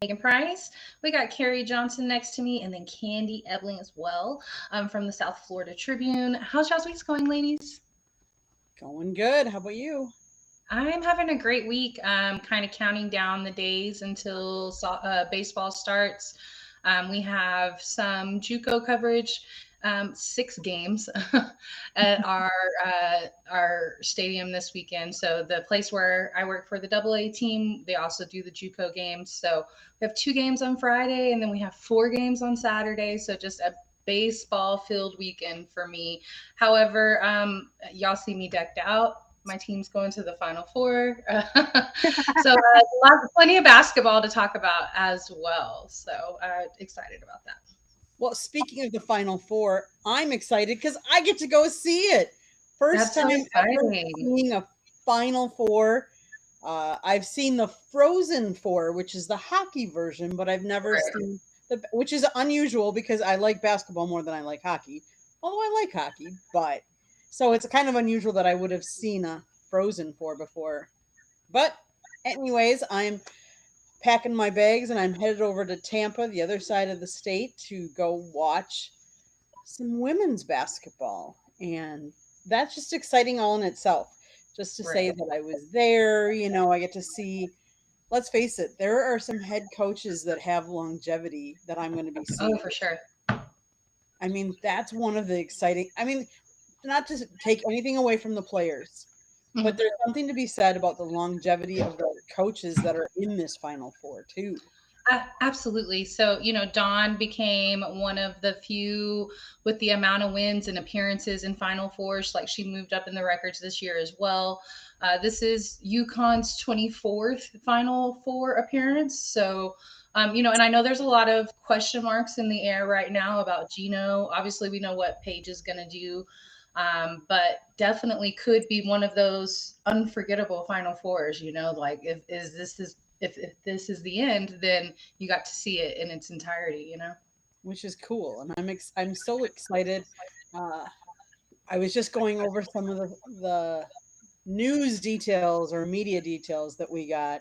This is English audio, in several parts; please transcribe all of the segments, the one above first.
Megan Price. We got Carrie Johnson next to me, and then Candy Ebling as well from the South Florida Tribune. How's y'all's weeks going, ladies? Going good. How about you? I'm having a great week. Kind of counting down the days until baseball starts. We have some JUCO coverage, 6 games at our stadium this weekend. So the place where I work for the AA team, they also do the JUCO games. So we have 2 games on Friday, and then we have 4 games on Saturday. So just a baseball filled weekend for me. However, y'all see me decked out. My team's going to the Final Four. So plenty of basketball to talk about as well. So excited about that. Well, speaking of the Final Four, I'm excited because I get to go see it. First That's so time ever exciting. seeing a Final Four. I've seen the Frozen Four, which is the hockey version, but I've never Right. seen which is unusual because I like basketball more than I like hockey. Although I like hockey, but so it's kind of unusual that I would have seen a Frozen Four before. But anyways, I'm packing my bags and I'm headed over to Tampa, the other side of the state, to go watch some women's basketball. And that's just exciting all in itself. Just to say Right. that I was there, I get to see, let's face it, there are some head coaches that have longevity that I'm going to be Oh, seeing. for sure. I mean, that's one of the exciting, not to take anything away from the players, but Mhm. there's something to be said about the longevity of the coaches that are in this Final Four, too. Absolutely. So, Dawn became one of the few with the amount of wins and appearances in Final Fours. Like she moved up in the records this year as well. This is UConn's 24th Final Four appearance. So, and I know there's a lot of question marks in the air right now about Gino. Obviously, we know what Paige is going to do. But definitely could be one of those unforgettable Final Fours. Like if this is the end, then you got to see it in its entirety. Which is cool, and I'm so excited. Uh, I was just going over some of the news details or media details that we got,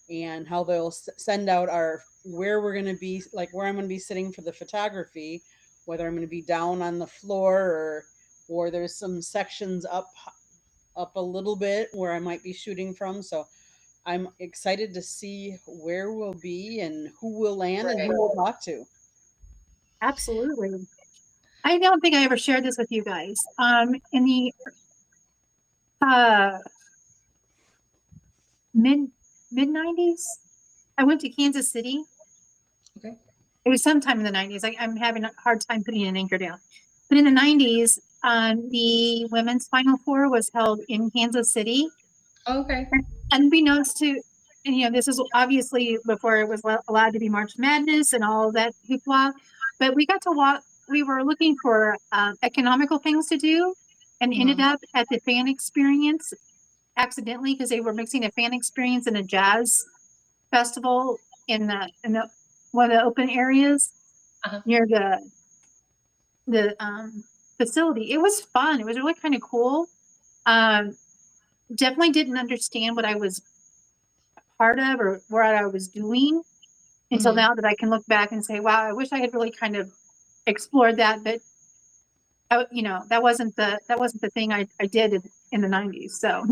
and how they'll send out our where we're going to be, like where I'm going to be sitting for the photography, whether I'm going to be down on the floor or there's some sections up a little bit where I might be shooting from. So I'm excited to see where we'll be and who will land and Right. who we'll talk to. Absolutely. I don't think I ever shared this with you guys. In the uh, mid mid '90s, I went to Kansas City. Okay. It was sometime in the '90s. I'm having a hard time putting an anchor down. But in the '90s, the women's Final Four was held in Kansas City. Okay. And unbeknownst to, and this is obviously before it was allowed to be March Madness and all of that hoopla. But we got to walk. We were looking for economical things to do, and ended Hmm. up at the fan experience accidentally because they were mixing a fan experience and a jazz festival in the one of the open areas Uh-huh. near the facility. It was fun. It was really kind of cool. Um, Definitely didn't understand what I was part of or what I was doing until Hmm. now that I can look back and say, wow, I wish I had really kind of explored that. But that wasn't the thing I did in the '90s. So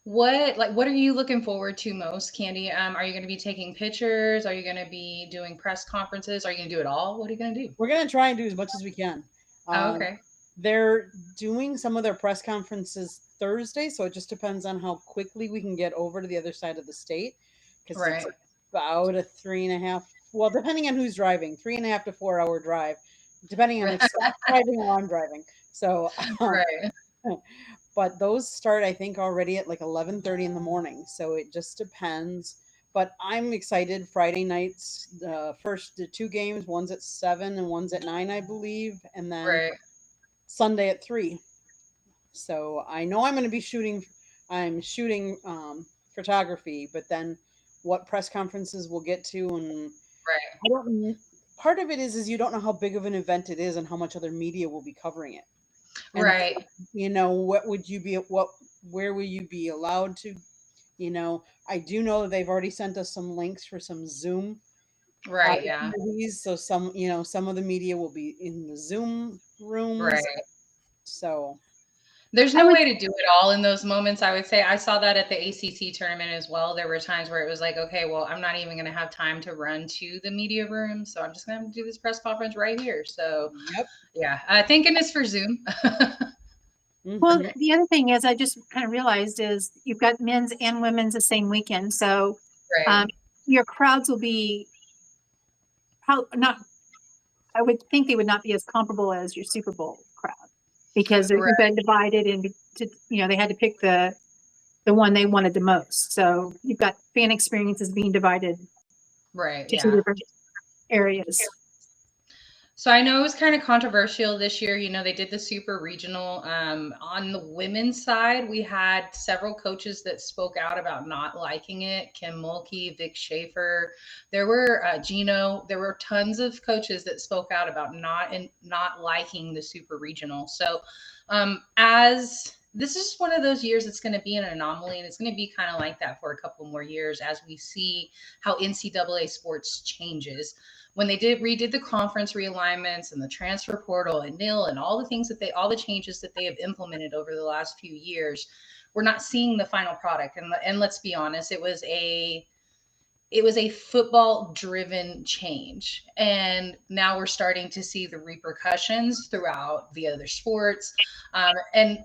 What are you looking forward to most, Candy? Are you going to be taking pictures? Are you going to be doing press conferences? Are you going to do it all? What are you going to do? We're gonna try and do as much as we can. Oh, Um, okay. they're doing some of their press conferences Thursday, so it just depends on how quickly we can get over to the other side of the state because it's Right. about a 3.5. Well, depending on who's driving, 3.5 to 4 hour drive, depending on Right. if Scott's driving or I'm driving. So, Right. but those start I think already at like 11:30 in the morning. So it just depends. But I'm excited. Friday nights, the 2 games, one's at 7 and one's at 9, I believe, and then Right. Sunday at 3. So I know I'm going to be shooting. I'm shooting photography, but then what press conferences we'll get to, and Right. I don't. Part of it is you don't know how big of an event it is and how much other media will be covering it. And Right. what would you be what where will you be allowed to I do know that they've already sent us some links for some Zoom Right. Yeah. opportunities. So some of the media will be in the Zoom rooms. Right. So There's I no would, way to do it all in those moments. I would say I saw that at the ACC tournament as well. There were times where it was like, okay, well, I'm not even going to have time to run to the media room, so I'm just going to do this press conference right here. So, yep. yeah, thank goodness for Zoom. well, Mhm. the other thing is, I just kind of realized is you've got men's and women's the same weekend. So um, Right. your crowds will be not, I would think they would not be as comparable as your Super Bowl crowd because you've Right. been divided into, they had to pick the one they wanted the most. So you've got fan experiences being divided Right. to two Yeah. different areas. So I know it was kind of controversial this year. They did the super regional. On the women's side, we had several coaches that spoke out about not liking it. Kim Mulkey, Vic Schaefer. There were Gino. There were tons of coaches that spoke out about not liking the super regional. So as this is one of those years, it's going to be an anomaly, and it's going to be kind of like that for a couple more years as we see how NCAA sports changes when they redid the conference realignments and the transfer portal and nil and all the things all the changes that they have implemented over the last few years, we're not seeing the final product. And let's be honest, it was a football driven change, and now we're starting to see the repercussions throughout the other sports. And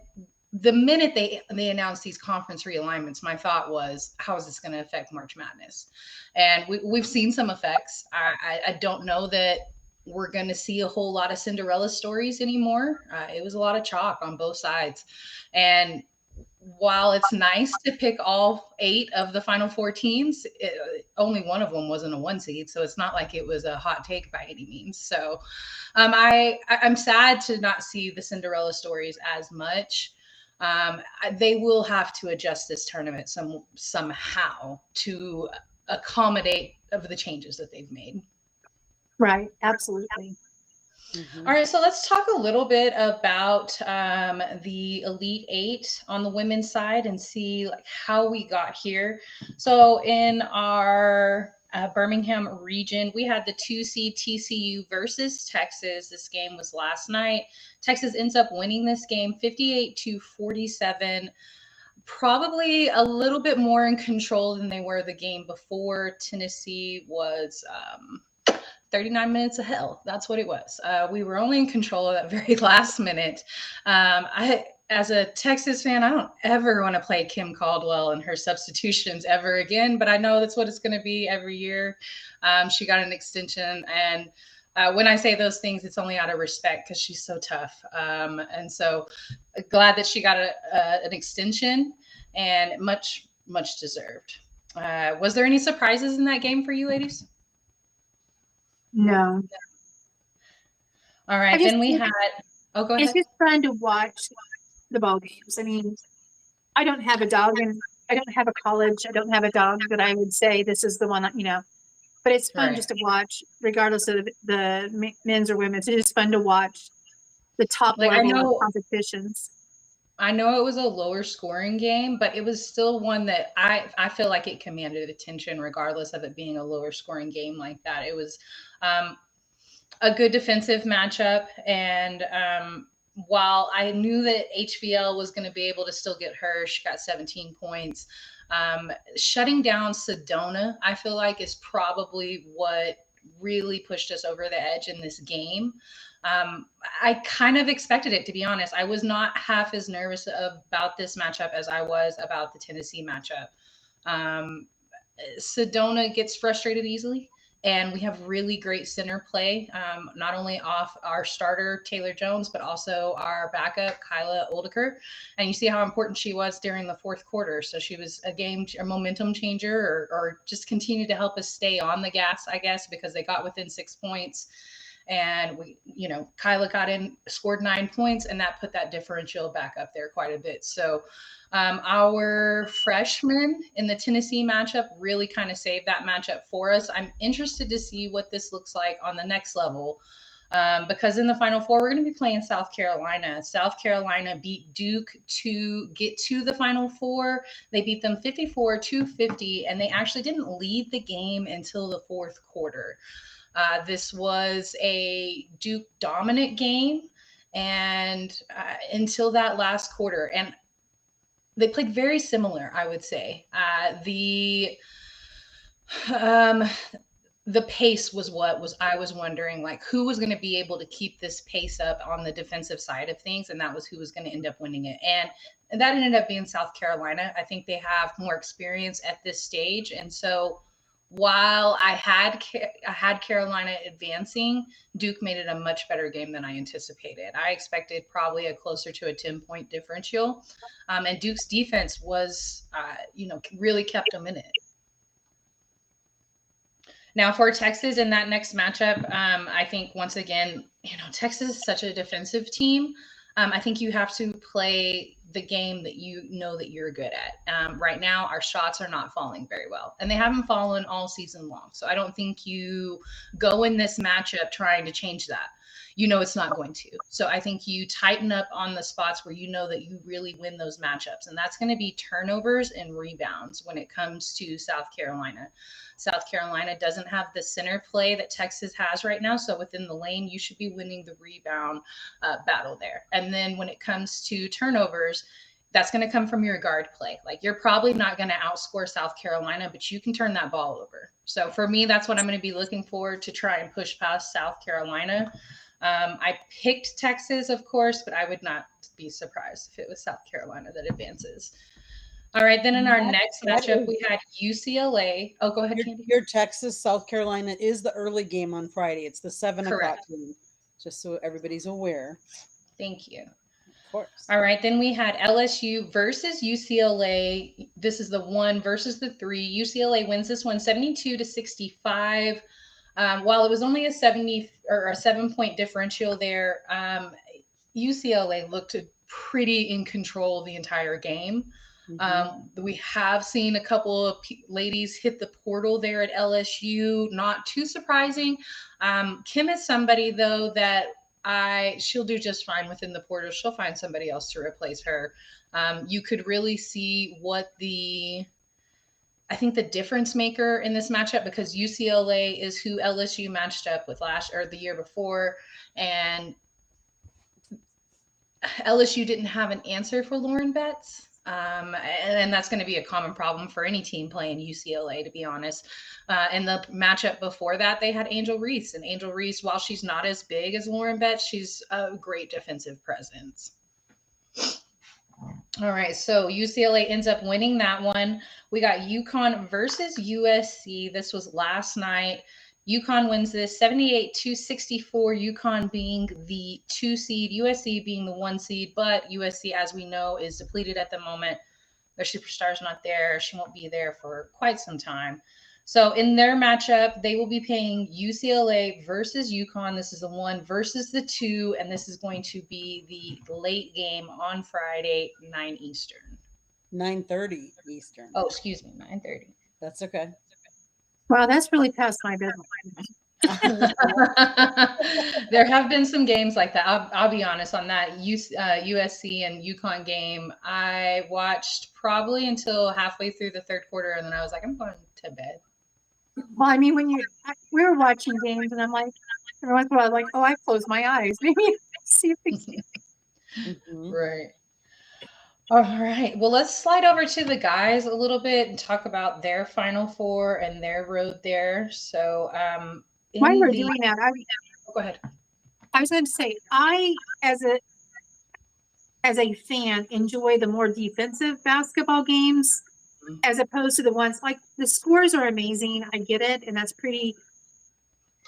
the minute they announced these conference realignments, my thought was, how is this going to affect March Madness? And we've seen some effects. I don't know that we're going to see a whole lot of Cinderella stories anymore. It was a lot of chalk on both sides. And while it's nice to pick all 8 of the final 4 teams, only one of them wasn't a 1 seed. So it's not like it was a hot take by any means. So I'm sad to not see the Cinderella stories as much. They will have to adjust this tournament somehow to accommodate of the changes that they've made. Right. Absolutely. All Mhm. right, so let's talk a little bit about the Elite Eight on the women's side and see like how we got here. So in our Birmingham region, we had the 2 seed TCU versus Texas. This game was last night. Texas ends up winning this game 58-47. Probably a little bit more in control than they were the game before. Tennessee was 39 minutes of hell. That's what it was. We were only in control of that very last minute. As a Texas fan, I don't ever want to play Kim Caldwell and her substitutions ever again, but I know that's what it's going to be every year. She got an extension, and when I say those things, it's only out of respect because she's so tough. And so glad that she got an extension, and much, much deserved. Was there any surprises in that game for you ladies? No, All I right, just then we think had. Oh, go it's ahead. just fun to watch the ball games. I mean, I don't have a dog and I don't have a college. I don't have a dog that I would say this is the one, but it's fun Right. just to watch, regardless of the men's or women's. It is fun to watch the top Like I level of know, competitions. I know it was a lower scoring game, but it was still one that I feel like it commanded attention, regardless of it being a lower scoring game like that. It was um, a good defensive matchup, and while I knew that HVL was going to be able to still get her, she got 17 points. Shutting down Sedona, I feel like, is probably what really pushed us over the edge in this game. I kind of expected it, to be honest. I was not half as nervous about this matchup as I was about the Tennessee matchup. Um, Sedona gets frustrated easily, and we have really great center play, not only off our starter Taylor Jones, but also our backup Kyla Oldeker. And you see how important she was during the fourth quarter. So she was a momentum changer, or just continue to help us stay on the gas, I guess, because they got within 6 points. And Kyla got in, scored 9 points, and that put that differential back up there quite a bit. So our freshmen in the Tennessee matchup really kind of saved that matchup for us. I'm interested to see what this looks like on the next level. Because in the Final Four, we're going to be playing South Carolina. South Carolina beat Duke to get to the Final Four. They beat them 54-50, and they actually didn't lead the game until the fourth quarter. This was a Duke dominant game, and until that last quarter. And they played very similar, I would say. The pace was what was I was wondering, like, who was going to be able to keep this pace up on the defensive side of things, and that was who was going to end up winning it. And that ended up being South Carolina. I think they have more experience at this stage, and so while I had Carolina advancing, Duke made it a much better game than I anticipated. I expected probably a closer to a 10-point differential, and Duke's defense was, really kept them in it. Now for Texas in that next matchup, I think once again, Texas is such a defensive team. I think you have to play the game that you know that you're good at. Right now, our shots are not falling very well, and they haven't fallen all season long. So I don't think you go in this matchup trying to change that. It's not going to. So I think you tighten up on the spots where you know that you really win those matchups, and that's going to be turnovers and rebounds when it comes to South Carolina. South Carolina doesn't have the center play that Texas has right now. So within the lane, you should be winning the rebound battle there. And then when it comes to turnovers, that's going to come from your guard play. Like, you're probably not going to outscore South Carolina, but you can turn that ball over. So for me, that's what I'm going to be looking for to try and push past South Carolina. I picked Texas, of course, but I would not be surprised if it was South Carolina that advances. All right, then in our next matchup, we had UCLA. Oh, go ahead, Candy. Your Texas, South Carolina is the early game on Friday. It's the 7 o'clock game, just so everybody's aware. Thank you. Of course. All right, then we had LSU versus UCLA. This is the 1 versus the 3. UCLA wins this one 72-65. While it was only a 7-point differential there, UCLA looked pretty in control the entire game. Mm-hmm. We have seen a couple of ladies hit the portal there at LSU. Not too surprising. Kim is somebody, though, that she'll do just fine within the portal. She'll find somebody else to replace her. You could really see what I think the difference maker in this matchup, because UCLA is who LSU matched up with the year before, and LSU didn't have an answer for Lauren Betts. And that's going to be a common problem for any team playing UCLA, to be honest. And the matchup before that, they had Angel Reese. And Angel Reese, while she's not as big as Lauren Betts, she's a great defensive presence. All right, so UCLA ends up winning that one. We got UConn versus USC. This was last night. UConn wins this 78-64, UConn being the 2 seed, USC being the 1 seed, but USC, as we know, is depleted at the moment. Their superstar's not there. She won't be there for quite some time. So in their matchup, they will be playing UCLA versus UConn. This is the 1 versus the 2, and this is going to be the late game on Friday, 9 Eastern. 9:30 Eastern. Oh, excuse me, 9:30. That's okay. Wow, that's really past my bedtime. There have been some games like that. I'll be honest on that. USC and UConn game, I watched probably until halfway through the third quarter, and then I was like, I'm going to bed. Well, I mean, we were watching games, and I'm like, every once in a while, like, oh, I close my eyes. Maybe see if things. Mm-hmm. Right. All right. Well, let's slide over to the guys a little bit and talk about their Final Four and their road there. So, while we're doing that, go ahead. I was going to say, I, as a fan, enjoy the more defensive basketball games as opposed to the ones like the scores are amazing. I get it, and that's pretty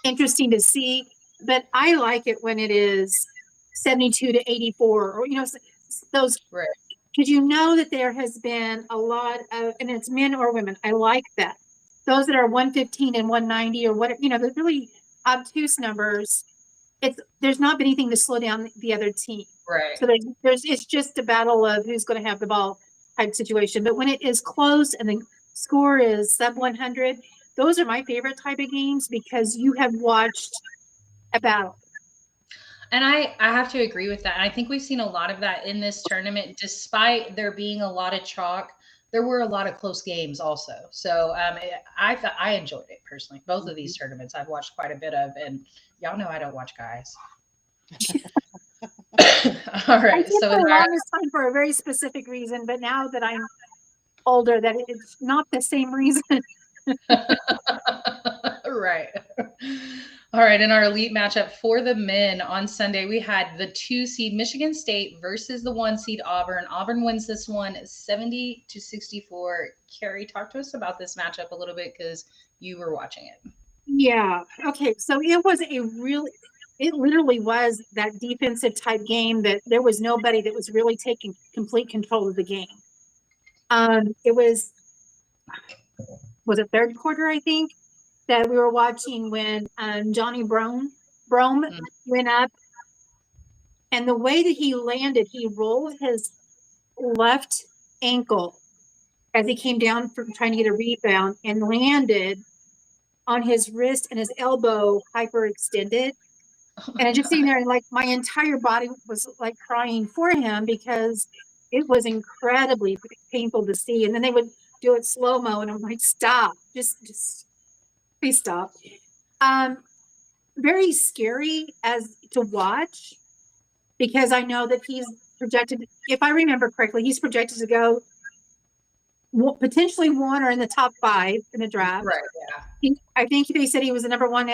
interesting to see. But I like it when it is 72-84, or those. Right. Because you know that there has been a lot of, and it's men or women. I like that. Those that are 115 and 190 or whatever, the really obtuse numbers. There's not been anything to slow down the other team. Right. So it's just a battle of who's going to have the ball type situation. But when it is close and the score is sub 100, those are my favorite type of games because you have watched a battle. And I have to agree with that. And I think we've seen a lot of that in this tournament, despite there being a lot of chalk. There were a lot of close games also. So I thought I enjoyed it personally. Both of these tournaments I've watched quite a bit of, and y'all know I don't watch guys. All I right. did So for in the our longest time for a very specific reason, but now that I'm older, that it's not the same reason. right. All right. In our elite matchup for the men on Sunday, we had the 2 seed Michigan State versus the 1 seed Auburn. Auburn wins this one 70-64. Carrie, talk to us about this matchup a little bit because you were watching it. Yeah. Okay. So it literally was that defensive type game that there was nobody that was really taking complete control of the game. It was it third quarter, I think, that we were watching when Johnny Brome went up, and the way that he landed, he rolled his left ankle as he came down from trying to get a rebound and landed on his wrist and his elbow hyperextended. Oh And my I just sitting God. there and like my entire body was like crying for him because it was incredibly painful to see. And then they would do it slow mo, and I'm like, stop, just please stop. Um, Very scary as to watch because I know that he's projected. If I remember correctly, he's projected to go potentially one or in the top 5 in the draft. Right. Yeah. I think they said he was the number one.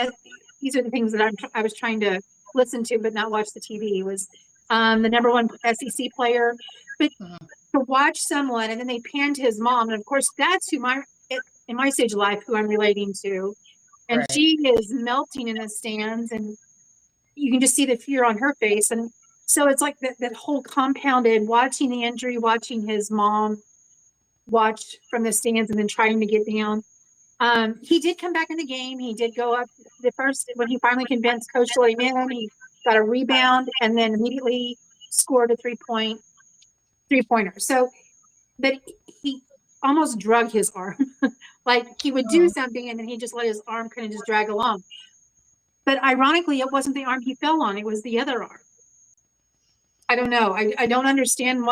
These are the things that I was trying to listen to, but not watch the TV. Was the number one SEC player, but to watch someone and then they pan to his mom, and of course that's who in my stage of life who I'm relating to, and Right. she is melting in the stands, and you can just see the fear on her face, and so it's like that whole compounded watching the injury, watching his mom watch from the stands, and then trying to get down. He did come back in the game. He did go up the first when he finally convinced Coach to let him in. He got a rebound and then immediately scored a three-pointer. So, but he almost drug his arm. Like he would do something and then he just let his arm kind of just drag along. But ironically, it wasn't the arm he fell on; it was the other arm. I don't know. I don't understand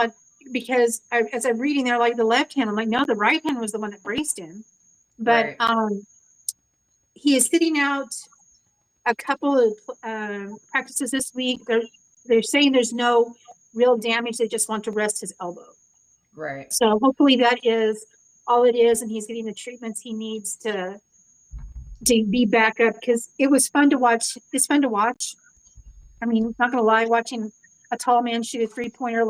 because as I'm reading there, like the left hand, I'm like, no, the right hand was the one that braced him. But Right. he is sitting out a couple of practices this week. They're saying there's no real damage. They just want to rest his elbow. Right. So hopefully that is all it is, and he's getting the treatments he needs to be back up. Because it was fun to watch. It's fun to watch. I mean, not gonna lie, watching a tall man shoot a 3-pointer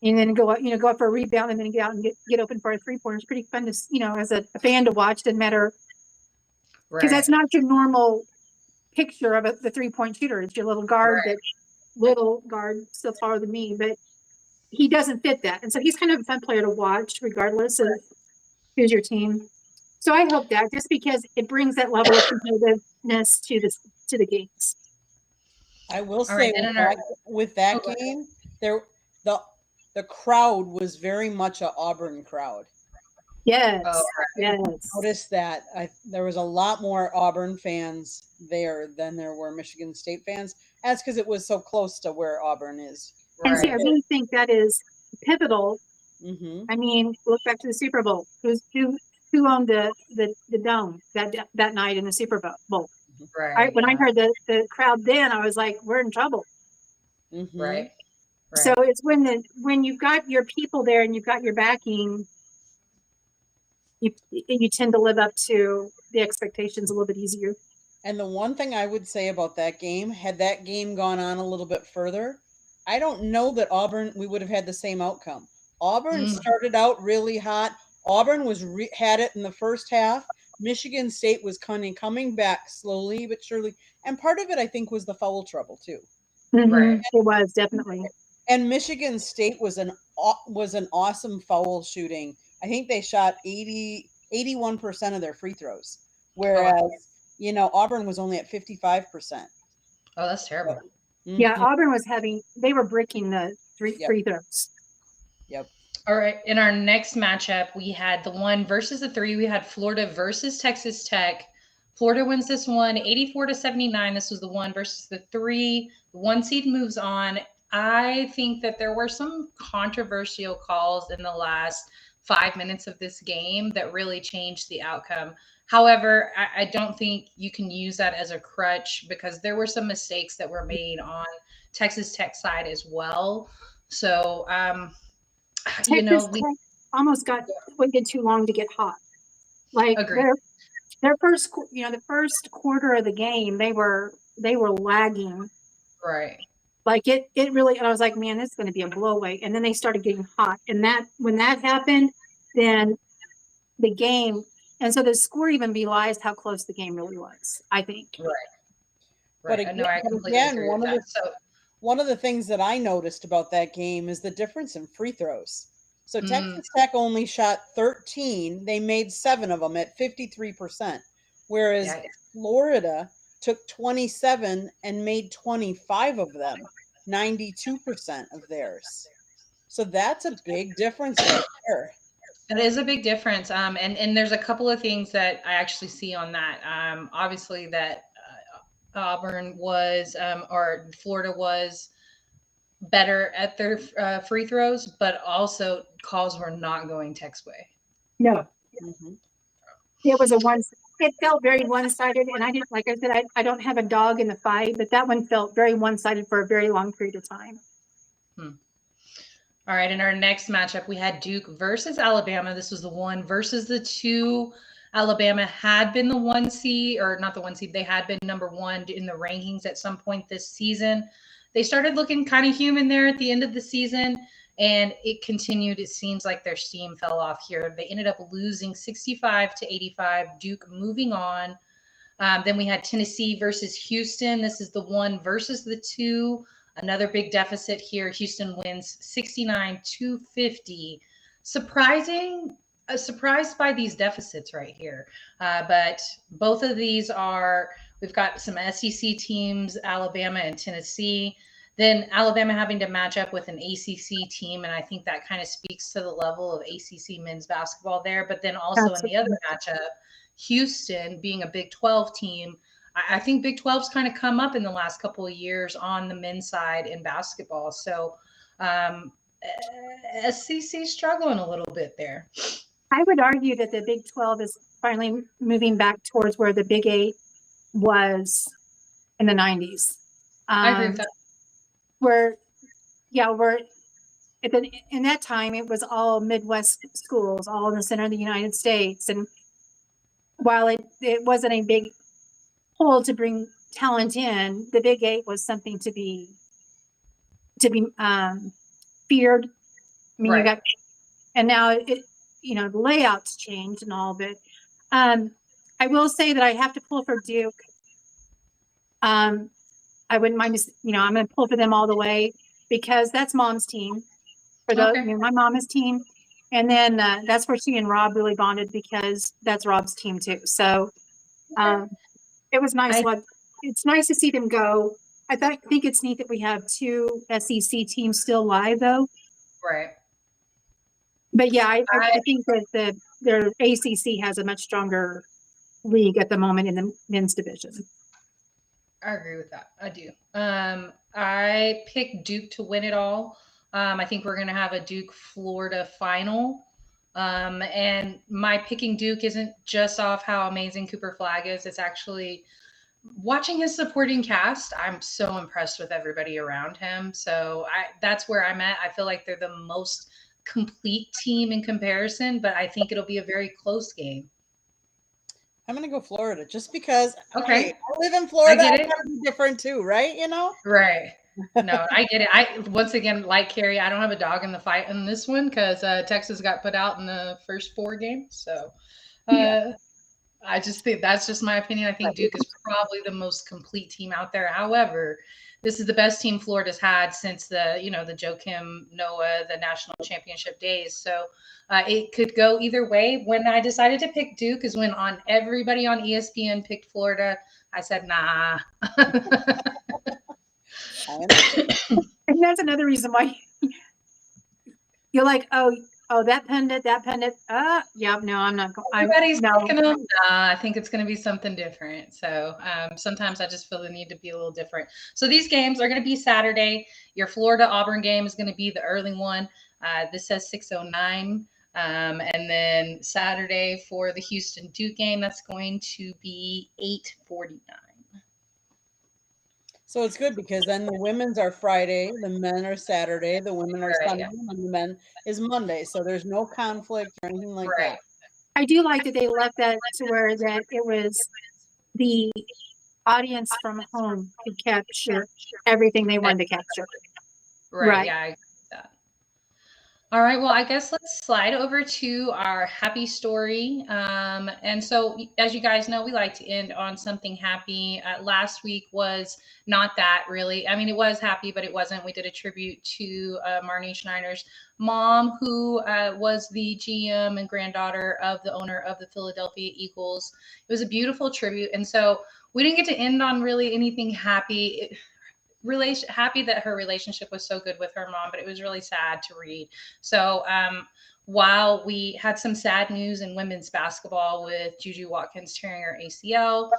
and then go up for a rebound and then get out and get open for a 3-pointer. It's pretty fun to as a fan to watch. Doesn't matter because that's Right. not your normal picture of the 3-point shooter. It's your Right. little guard, still taller than me, but he doesn't fit that. And so he's kind of a fun player to watch, regardless of who's your team. So I hope that just because it brings that level of competitiveness to the games. I will All right. say Then in our with that go ahead. game, the the crowd was very much a Auburn crowd. Oh, Yes, right. yes. Noticed that there was a lot more Auburn fans there than there were Michigan State fans. That's because it was so close to where Auburn is. And see, I Right. really think that is pivotal. Mm-hmm. I mean, look back to the Super Bowl. Who owned the dome that night in the Super Bowl? Right. When I Yeah. heard the crowd, then I was like, we're in trouble. Mm-hmm. Right. So Right. it's when you've got your people there and you've got your backing, you tend to live up to the expectations a little bit easier. And the one thing I would say about that game, had that game gone on a little bit further, I don't know that we would have had the same outcome. Auburn Mm, started out really hot. Auburn had it in the first half. Michigan State was kind of coming back slowly but surely, and part of it I think was the foul trouble too. Mm-hmm. right. It was definitely. And Michigan State was an awesome foul shooting. I think they shot 81% of their free throws, Oh, wow. whereas Auburn was only at 55%. Oh, that's terrible. Yeah, Mhm. Auburn they were breaking the Yep. free throws. Yep. All right. In our next matchup, we had the 1 versus the 3. We had Florida versus Texas Tech. Florida wins this one 84-79. This was the 1 versus the 3. The 1 seed moves on. I think that there were some controversial calls in the last 5 minutes of this game that really changed the outcome. However, I don't think you can use that as a crutch because there were some mistakes that were made on Texas Tech side as well. So, Texas Tech almost waited too long to get hot. Like their first, the first quarter of the game, they were lagging. Right. Like it really, I was like, man, this is going to be a blowaway. And then they started getting hot. And when that happened, then the game, and so the score even belies how close the game really was, I think. Right. But again, one of the things that I noticed about that game is the difference in free throws. So Texas Tech only shot 13. They made 7 of them at 53%, whereas Florida took 27 and made 25 of them, 92% of theirs. So that's a big difference right there. It is a big difference. And there's a couple of things that I actually see on that. Obviously that Auburn was, or Florida was better at their free throws, but also calls were not going Tech's way. No. Mm-hmm. It was it felt very one-sided, and I didn't, like I said, I don't have a dog in the fight, but that one felt very one-sided for a very long period of time. All right, in our next matchup, we had Duke versus Alabama. This was the 1 versus the 2. Alabama had been the 1 seed, or not the 1 seed, they had been number 1 in the rankings at some point this season. They started looking kind of human there at the end of the season, and it continued. It seems like their steam fell off here. They ended up losing 65-85, Duke moving on. Then we had Tennessee versus Houston. This is the 1 versus the 2. Another big deficit here. Houston wins 69-50. Surprised by these deficits right here. But both of these we've got some SEC teams, Alabama and Tennessee. Then Alabama having to match up with an ACC team. And I think that kind of speaks to the level of ACC men's basketball there. But then also in the other matchup, Houston being a Big 12 team, I think Big 12's kind of come up in the last couple of years on the men's side in basketball. So SEC struggling a little bit there. I would argue that the Big 12 is finally moving back towards where the Big 8 was in the 90s. I agree with that. In that time, it was all Midwest schools, all in the center of the United States. And while it wasn't a big hole to bring talent in, the Big 8 was something to be feared. I mean, right. And now the layouts changed and all, but I will say that I have to pull for Duke. I wouldn't mind I'm going to pull for them all the way because that's Mom's team. My mama's team. And then that's where she and Rob really bonded because that's Rob's team too. So it was nice. It's nice to see them go. I think it's neat that we have 2 SEC teams still live though. Right. But yeah, I think that their ACC has a much stronger league at the moment in the men's division. I agree with that. I do. I picked Duke to win it all. I think we're going to have a Duke-Florida final. And my picking Duke isn't just off how amazing Cooper Flagg is. It's actually watching his supporting cast. I'm so impressed with everybody around him. So that's where I'm at. I feel like they're the most complete team in comparison, but I think it'll be a very close game. I'm going to go Florida just because I live in Florida. I get it. It's different too, right? Right. No, I get it. Once again, like Carrie, I don't have a dog in the fight in this one because Texas got put out in the first 4 games. So I just think that's just my opinion. I think Duke is probably the most complete team out there. However, this is the best team Florida's had since the Joakim Noah, the national championship days. So it could go either way. When I decided to pick Duke is when everybody on ESPN picked Florida. I said, nah. And that's another reason why you're like, oh, oh, that pundit. Yeah, no, I'm not going. Everybody's no. picking them. Nah, I think it's going to be something different. So sometimes I just feel the need to be a little different. So these games are going to be Saturday. Your Florida Auburn game is going to be the early one. This says 6:09. And then Saturday for the Houston Duke game, that's going to be 8:49. So it's good because then the women's are Friday, the men are Saturday, the women are Right, Sunday, and the men is Monday. So there's no conflict or anything like right. that. I do like that they left that to where that it was the audience from home could capture everything they wanted to capture. Right. Yeah, I agree with that. All right. Well, I guess let's slide over to our happy story. And so, as you guys know, we like to end on something happy. Last week was not that really. I mean, it was happy, but it wasn't. We did a tribute to Marnie Schneider's mom, who was the GM and granddaughter of the owner of the Philadelphia Eagles. It was a beautiful tribute. And so, we didn't get to end on really anything happy. Happy that her relationship was so good with her mom, but it was really sad to read. So while we had some sad news in women's basketball with Juju Watkins tearing her ACL,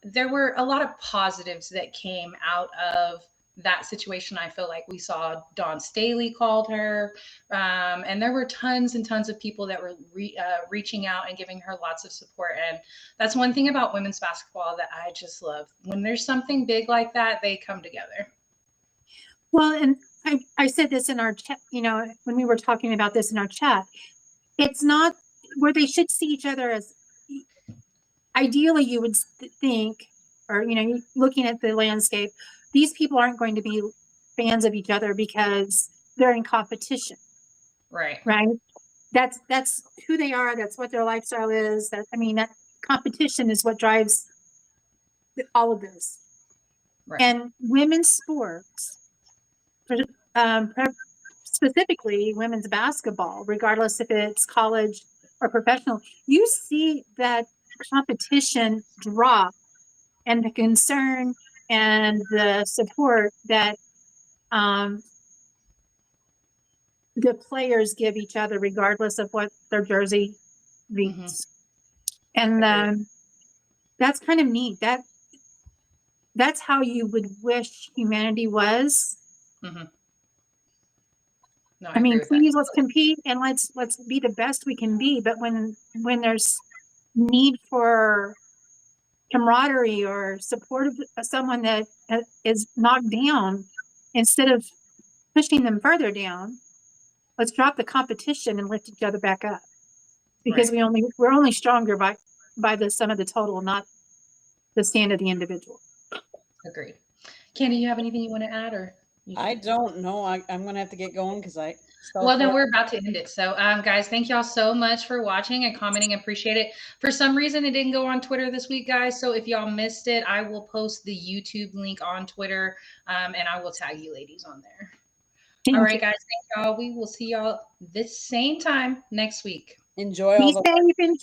there were a lot of positives that came out of that situation. I feel like we saw Dawn Staley called her, and there were tons and tons of people that were reaching out and giving her lots of support. And that's one thing about women's basketball that I just love. When there's something big like that, they come together. Well, and I said this in our chat, when we were talking about this in our chat, it's not where they should see each other as ideally you would think, or, looking at the landscape, these people aren't going to be fans of each other because they're in competition. Right. Right. That's who they are. That's what their lifestyle is. That competition is what drives all of this. Right. And women's sports, specifically women's basketball, regardless if it's college or professional, you see that competition drop, and the concern and the support that the players give each other, regardless of what their jersey reads. And that's kind of neat. That's how you would wish humanity was. Mm-hmm. No, I mean, please, let's compete and let's be the best we can be. But when there's need for camaraderie or support of someone that is knocked down, instead of pushing them further down, let's drop the competition and lift each other back up. Because we're only stronger by the sum of the total, not the stand of the individual. Agreed. Candy, you have anything you want to add, or? I don't know. I'm going to have to get going because Well, then we're about to end it. So, guys, thank y'all so much for watching and commenting. Appreciate it. For some reason, it didn't go on Twitter this week, guys. So if y'all missed it, I will post the YouTube link on Twitter, and I will tag you ladies on there. All right, guys. Thank y'all. We will see y'all this same time next week. Enjoy all the. Be safe. Enjoy.